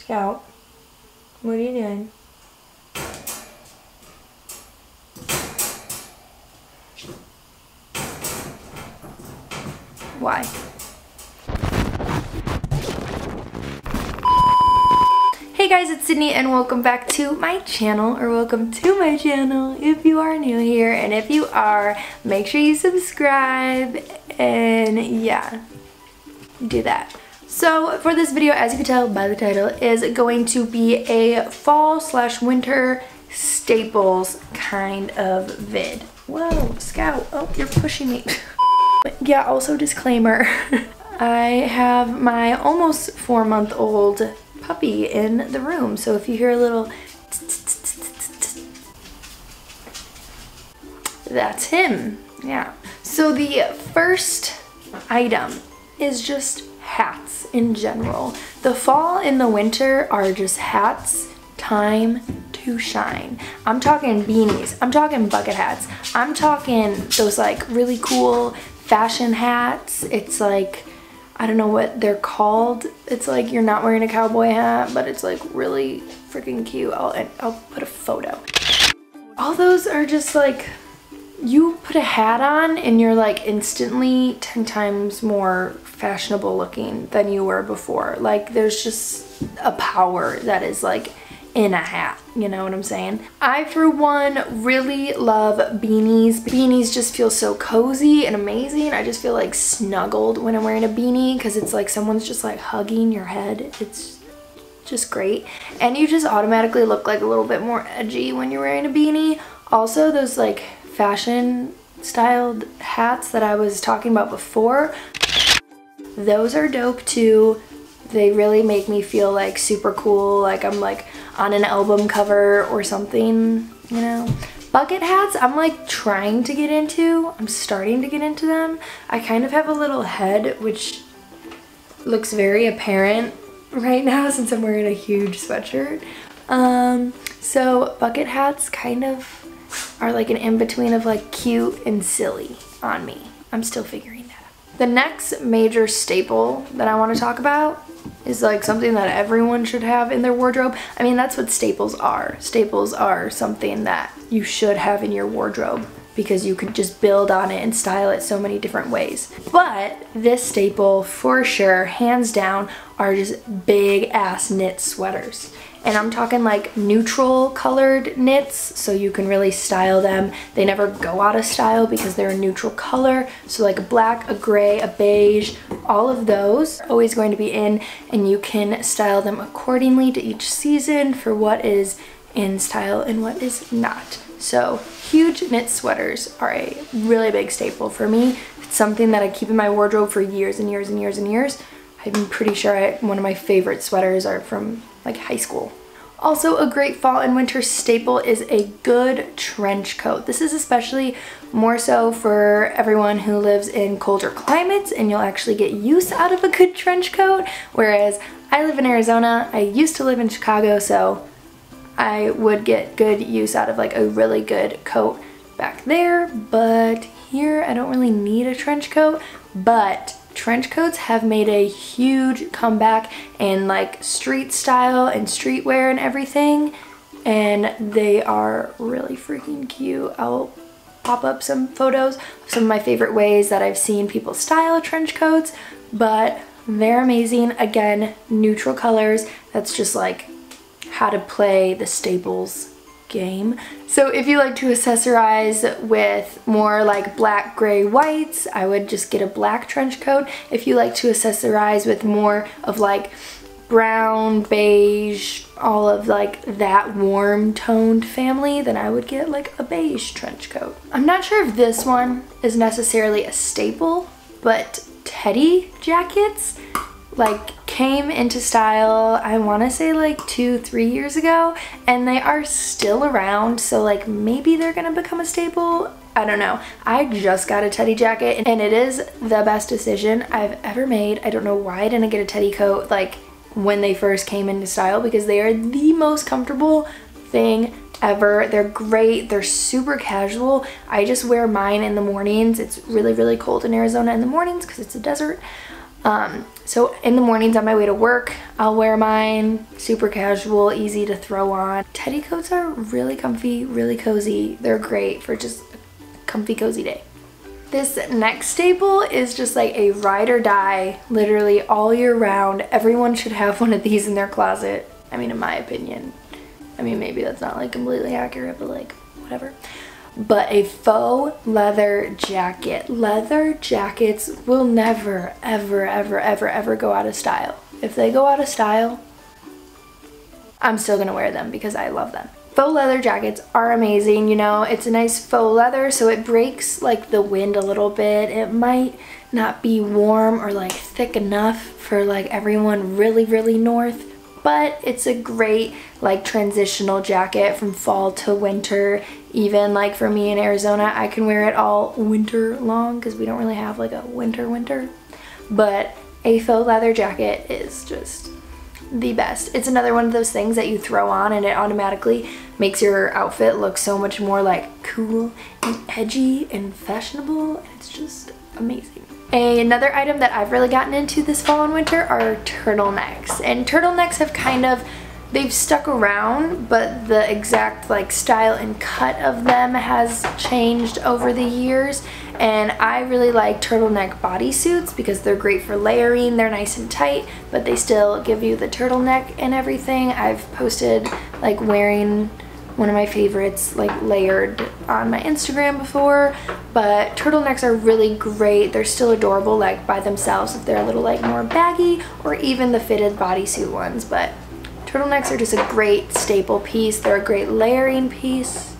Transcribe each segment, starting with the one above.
Scout, what are you doing? Why? Hey guys, it's Sydney and welcome back to my channel, or welcome to my channel if you are new here, and if you are, make sure you subscribe and yeah, do that. So for this video, as you can tell by the title, is going to be a fall/winter staples kind of vid. Whoa, Scout, oh, you're pushing me. Yeah, also disclaimer, I have my almost 4-month-old puppy in the room, so if you hear a little that's him. Yeah. So the first item is just hats in general. The fall and the winter are just hats time to shine. I'm talking beanies, I'm talking bucket hats, I'm talking those like really cool fashion hats. It's like, I don't know what they're called. It's like you're not wearing a cowboy hat, but it's like really freaking cute. I'll put a photo. All those are just like, you put a hat on and you're like instantly 10 times more fashionable looking than you were before. Like there's just a power that is like in a hat, you know what I'm saying? I, for one, really love beanies. Beanies just feel so cozy and amazing. I just feel like snuggled when I'm wearing a beanie because it's like someone's just like hugging your head. It's just great. And you just automatically look like a little bit more edgy when you're wearing a beanie. Also, those like fashion styled hats that I was talking about before, those are dope too. They really make me feel like super cool, like I'm like on an album cover or something, you know. Bucket hats, I'm like trying to get into. I'm starting to get into them. I kind of have a little head, which looks very apparent right now since I'm wearing a huge sweatshirt. So bucket hats kind of are like an in-between of like cute and silly on me. I'm still figuring that out. The next major staple that I want to talk about is like something that everyone should have in their wardrobe. I mean, that's what staples are. Staples are something that you should have in your wardrobe because you could just build on it and style it so many different ways. But this staple for sure, hands down, are just big ass knit sweaters. And I'm talking like neutral colored knits, so you can really style them. They never go out of style because they're a neutral color. So like a black, a gray, a beige, all of those are always going to be in, and you can style them accordingly to each season for what is in style and what is not. So huge knit sweaters are a really big staple for me. It's something that I keep in my wardrobe for years and years and years and years. I'm pretty sure one of my favorite sweaters are from like high school. Also, a great fall and winter staple is a good trench coat. This is especially more so for everyone who lives in colder climates, and you'll actually get use out of a good trench coat. Whereas I live in Arizona, I used to live in Chicago, so I would get good use out of like a really good coat back there. But here I don't really need a trench coat, but trench coats have made a huge comeback in like street style and streetwear and everything, and they are really freaking cute. I'll pop up some photos of some of my favorite ways that I've seen people style trench coats, but they're amazing. Again, neutral colors. That's just like how to play the staples game. So if you like to accessorize with more like black, gray, whites, I would just get a black trench coat. If you like to accessorize with more of like brown, beige, all of like that warm toned family, then I would get like a beige trench coat. I'm not sure if this one is necessarily a staple, but teddy jackets like came into style, I want to say like 2-3 years ago, and they are still around, so like maybe they're gonna become a staple. I don't know. I just got a teddy jacket and it is the best decision I've ever made. I don't know why I didn't get a teddy coat like when they first came into style, because they are the most comfortable thing ever. They're great. They're super casual. I just wear mine in the mornings. It's really, really cold in Arizona in the mornings because it's a desert. So in the mornings on my way to work, I'll wear mine. Super casual, easy to throw on. Teddy coats are really comfy, really cozy. They're great for just a comfy, cozy day. This next staple is just like a ride or die, literally all year round. Everyone should have one of these in their closet. I mean, in my opinion. I mean, maybe that's not like completely accurate, but like, whatever. But a faux leather jacket. Leather jackets will never, ever, ever, ever, ever go out of style. If they go out of style, I'm still gonna wear them because I love them. Faux leather jackets are amazing, you know, it's a nice faux leather, so it breaks like the wind a little bit. It might not be warm or like thick enough for like everyone really, really north, but it's a great like transitional jacket from fall to winter. Even like for me in Arizona, I can wear it all winter long because we don't really have like a winter. But a faux leather jacket is just the best. It's another one of those things that you throw on and it automatically makes your outfit look so much more like cool and edgy and fashionable. It's just amazing. Another item that I've really gotten into this fall and winter are turtlenecks. And turtlenecks have kind of, they've stuck around, but the exact like style and cut of them has changed over the years. And I really like turtleneck bodysuits because they're great for layering. They're nice and tight, but they still give you the turtleneck and everything. I've posted like wearing one of my favorites like layered on my Instagram before, but turtlenecks are really great. They're still adorable like by themselves if they're a little like more baggy, or even the fitted bodysuit ones. But turtlenecks are just a great staple piece. They're a great layering piece.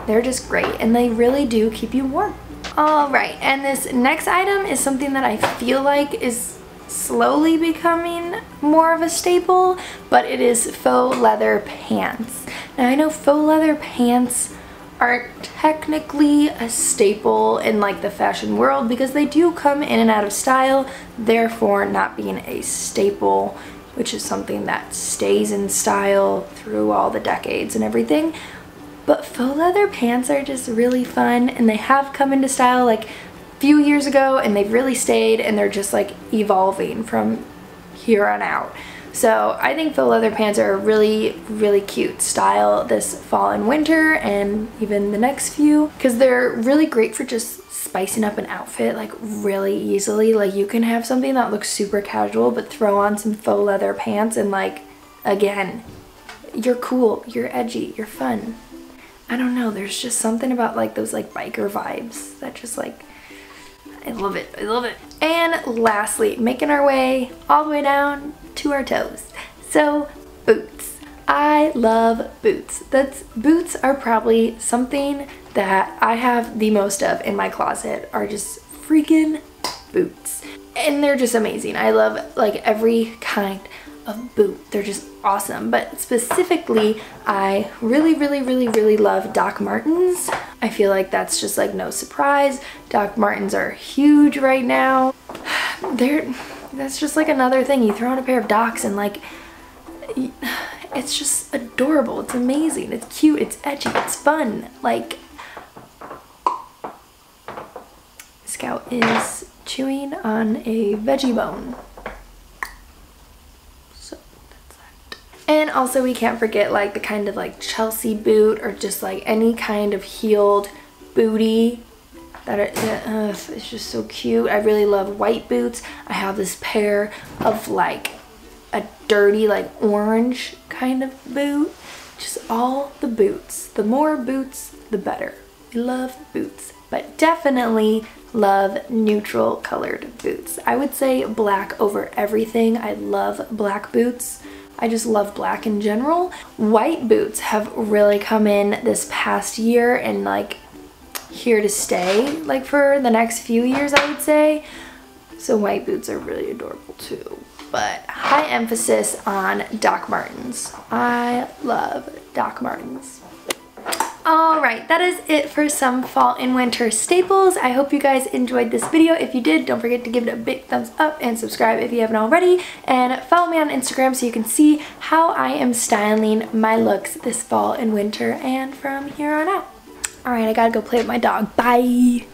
They're just great and they really do keep you warm. Alright, and this next item is something that I feel like is slowly becoming more of a staple, but it is faux leather pants. Now I know faux leather pants aren't technically a staple in like the fashion world because they do come in and out of style, therefore not being a staple, which is something that stays in style through all the decades and everything. But faux leather pants are just really fun, and they have come into style like a few years ago and they've really stayed, and they're just like evolving from here on out. So I think faux leather pants are a really, really cute style this fall and winter and even the next few, because they're really great for just spicing up an outfit like really easily. Like you can have something that looks super casual but throw on some faux leather pants and like, again, you're cool, you're edgy, you're fun. I don't know, there's just something about like those like biker vibes that just like, I love it, I love it. And lastly, making our way all the way down to our toes. So boots. I love boots. Boots are probably something that I have the most of in my closet, are just freaking boots. And they're just amazing. I love like every kind of boot. They're just awesome. But specifically, I really, really, really, really love Doc Martens. I feel like that's just like no surprise. Doc Martens are huge right now. That's just like another thing. You throw on a pair of Docs and like, it's just adorable. It's amazing. It's cute. It's edgy. It's fun. Like, Scout is chewing on a veggie bone. And also we can't forget like the kind of like Chelsea boot, or just like any kind of heeled booty that it's just so cute. I really love white boots. I have this pair of like a dirty like orange kind of boot. Just all the boots. The more boots, the better. I love boots, but definitely love neutral colored boots. I would say black over everything. I love black boots. I just love black in general. White boots have really come in this past year and like here to stay, like for the next few years I would say. So white boots are really adorable too. But high emphasis on Doc Martens. I love Doc Martens. Alright, that is it for some fall and winter staples. I hope you guys enjoyed this video. If you did, don't forget to give it a big thumbs up and subscribe if you haven't already. And follow me on Instagram so you can see how I am styling my looks this fall and winter and from here on out. Alright, I gotta go play with my dog. Bye!